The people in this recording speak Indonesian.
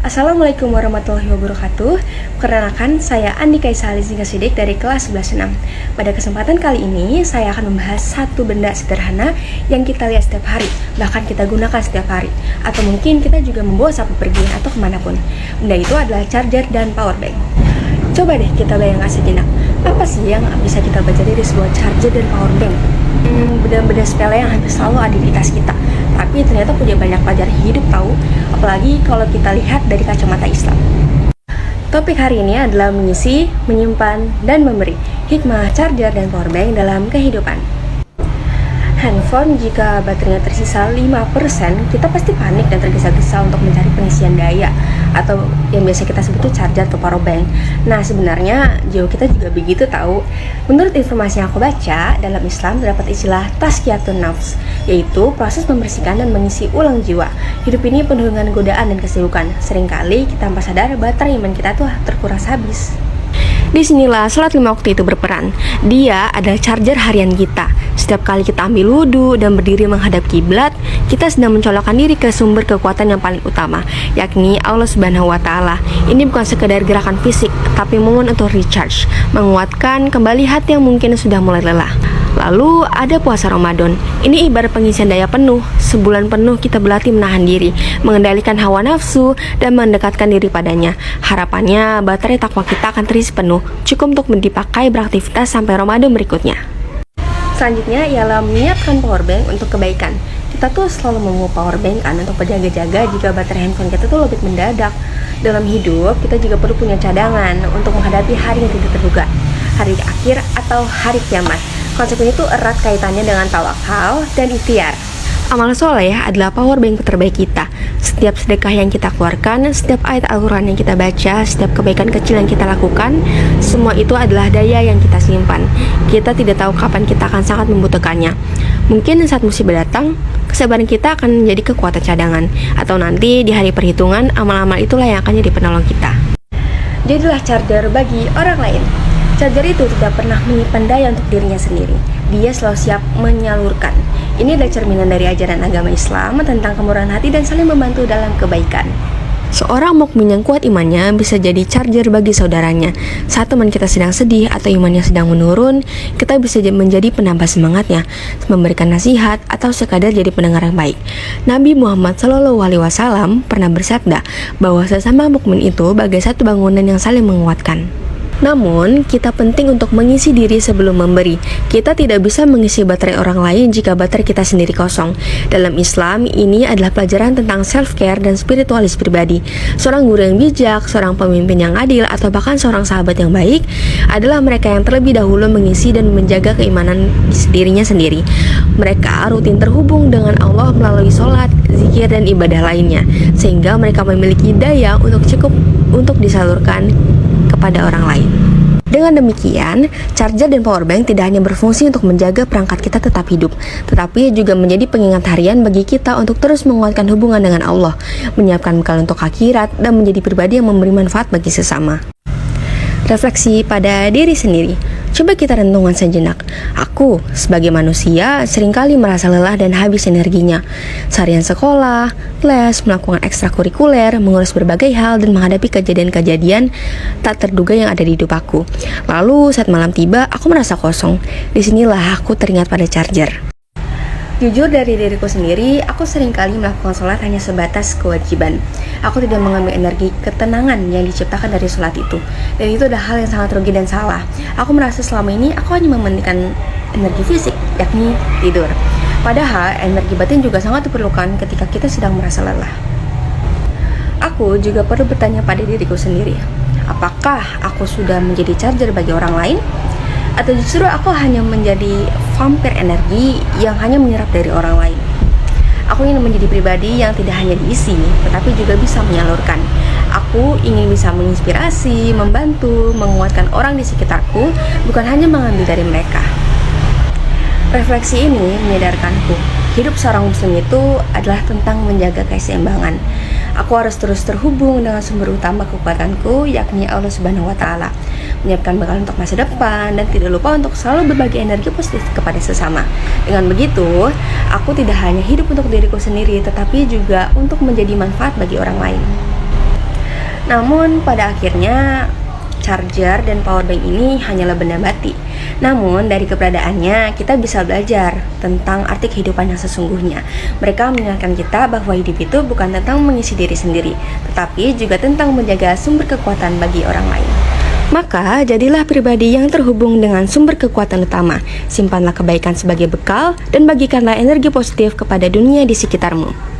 Assalamualaikum warahmatullahi wabarakatuh. Perkenalkan, saya Andika Isali Sidik dari kelas 11-6. Pada kesempatan kali ini, saya akan membahas satu benda sederhana yang kita lihat setiap hari, bahkan kita gunakan setiap hari, atau mungkin kita juga membawa saat bepergian atau kemanapun. Benda itu adalah charger dan power bank. Coba deh kita bayangkan sejenak, apa sih yang bisa kita baca dari sebuah charger dan power bank? Benda-benda sepele yang hampir selalu ada di tas kita, tapi ternyata punya banyak pelajaran hidup tahu, apalagi kalau kita lihat dari kacamata Islam. Topik hari ini adalah mengisi, menyimpan, dan memberi hikmah charger dan power bank dalam kehidupan. Handphone jika baterainya tersisa 5%, kita pasti panik dan tergesa-gesa untuk mencari pengisian daya, atau yang biasa kita sebut charger atau power bank. Nah, sebenarnya jiwa kita juga begitu tahu. Menurut informasi yang aku baca, dalam Islam terdapat istilah tazkiyatun nafs, yaitu proses membersihkan dan mengisi ulang jiwa. Hidup ini penuh dengan godaan dan kesibukan. Seringkali kita tanpa sadar baterai iman kita tuh terkuras habis. Disinilah salat 5 waktu itu berperan. Dia adalah charger harian kita. Setiap kali kita ambil wudhu dan berdiri menghadap kiblat, kita sedang mencolokkan diri ke sumber kekuatan yang paling utama, yakni Allah Subhanahu wa Ta'ala. Ini bukan sekedar gerakan fisik, tapi momen untuk recharge, menguatkan kembali hati yang mungkin sudah mulai lelah. Lalu ada puasa Ramadan. Ini ibarat pengisian daya penuh. Sebulan penuh kita berlatih menahan diri, mengendalikan hawa nafsu, dan mendekatkan diri padanya. Harapannya baterai takwa kita akan terisi penuh, cukup untuk dipakai beraktivitas sampai Ramadan berikutnya. Selanjutnya ialah menyiapkan power bank untuk kebaikan. Kita tuh selalu membawa power bank kan untuk berjaga-jaga jika baterai handphone kita tuh lebih mendadak. Dalam hidup, kita juga perlu punya cadangan untuk menghadapi hari yang tidak terduga, hari akhir atau hari kiamat. Konsep ini tuh erat kaitannya dengan tawakal dan ikhtiar. Amal soleh adalah power bank terbaik kita. Setiap sedekah yang kita keluarkan, setiap ayat Al-Quran yang kita baca, setiap kebaikan kecil yang kita lakukan, semua itu adalah daya yang kita simpan. Kita tidak tahu kapan kita akan sangat membutuhkannya. Mungkin saat musibah datang, kesabaran kita akan menjadi kekuatan cadangan. Atau nanti di hari perhitungan, amal-amal itulah yang akan jadi penolong kita. Jadilah charger bagi orang lain. Charger itu tidak pernah menyimpan daya untuk dirinya sendiri. Dia selalu siap menyalurkan. Ini adalah cerminan dari ajaran agama Islam tentang kemurahan hati dan saling membantu dalam kebaikan. Seorang mukmin yang kuat imannya bisa jadi charger bagi saudaranya. Saat teman kita sedang sedih atau imannya sedang menurun, kita bisa menjadi penambah semangatnya, memberikan nasihat atau sekadar jadi pendengar yang baik. Nabi Muhammad SAW pernah bersabda bahwa sesama mukmin itu bagai satu bangunan yang saling menguatkan. Namun, kita penting untuk mengisi diri sebelum memberi. Kita tidak bisa mengisi baterai orang lain jika baterai kita sendiri kosong. Dalam Islam, ini adalah pelajaran tentang self-care dan spiritualis pribadi. Seorang guru yang bijak, seorang pemimpin yang adil, atau bahkan seorang sahabat yang baik adalah mereka yang terlebih dahulu mengisi dan menjaga keimanan dirinya sendiri. Mereka rutin terhubung dengan Allah melalui sholat, zikir, dan ibadah lainnya, sehingga mereka memiliki daya untuk cukup untuk disalurkan kepada orang lain. Dengan demikian, charger dan power bank tidak hanya berfungsi untuk menjaga perangkat kita tetap hidup, tetapi juga menjadi pengingat harian bagi kita untuk terus menguatkan hubungan dengan Allah, menyiapkan bekal untuk akhirat, dan menjadi pribadi yang memberi manfaat bagi sesama. Refleksi pada diri sendiri. Coba kita renungkan sejenak. Aku, sebagai manusia, seringkali merasa lelah dan habis energinya. Seharian sekolah, les, melakukan ekstrakurikuler, mengurus berbagai hal, dan menghadapi kejadian-kejadian tak terduga yang ada di hidup aku. Lalu, saat malam tiba, aku merasa kosong. Disinilah aku teringat pada charger. Jujur dari diriku sendiri, aku seringkali melakukan sholat hanya sebatas kewajiban. Aku tidak mengambil energi ketenangan yang diciptakan dari sholat itu. Dan itu adalah hal yang sangat rugi dan salah. Aku merasa selama ini aku hanya mementingkan energi fisik, yakni tidur. Padahal energi batin juga sangat diperlukan ketika kita sedang merasa lelah. Aku juga perlu bertanya pada diriku sendiri, apakah aku sudah menjadi charger bagi orang lain? Atau justru aku hanya menjadi vampir energi yang hanya menyerap dari orang lain? Aku ingin menjadi pribadi yang tidak hanya diisi, tetapi juga bisa menyalurkan. Aku ingin bisa menginspirasi, membantu, menguatkan orang di sekitarku, bukan hanya mengambil dari mereka. Refleksi ini menyadarkanku, hidup seorang muslim itu adalah tentang menjaga keseimbangan Aku harus terus terhubung dengan sumber utama kekuatanku, yakni Allah Subhanahu wa Ta'ala. Menyiapkan bekal untuk masa depan dan tidak lupa untuk selalu berbagi energi positif kepada sesama. Dengan begitu, aku tidak hanya hidup untuk diriku sendiri, tetapi juga untuk menjadi manfaat bagi orang lain. Namun pada akhirnya charger dan powerbank ini hanyalah benda mati. Namun dari keberadaannya kita bisa belajar tentang arti kehidupan yang sesungguhnya. Mereka mengingatkan kita bahwa hidup itu bukan tentang mengisi diri sendiri, tetapi juga tentang menjaga sumber kekuatan bagi orang lain. Maka jadilah pribadi yang terhubung dengan sumber kekuatan utama. Simpanlah kebaikan sebagai bekal dan bagikanlah energi positif kepada dunia di sekitarmu.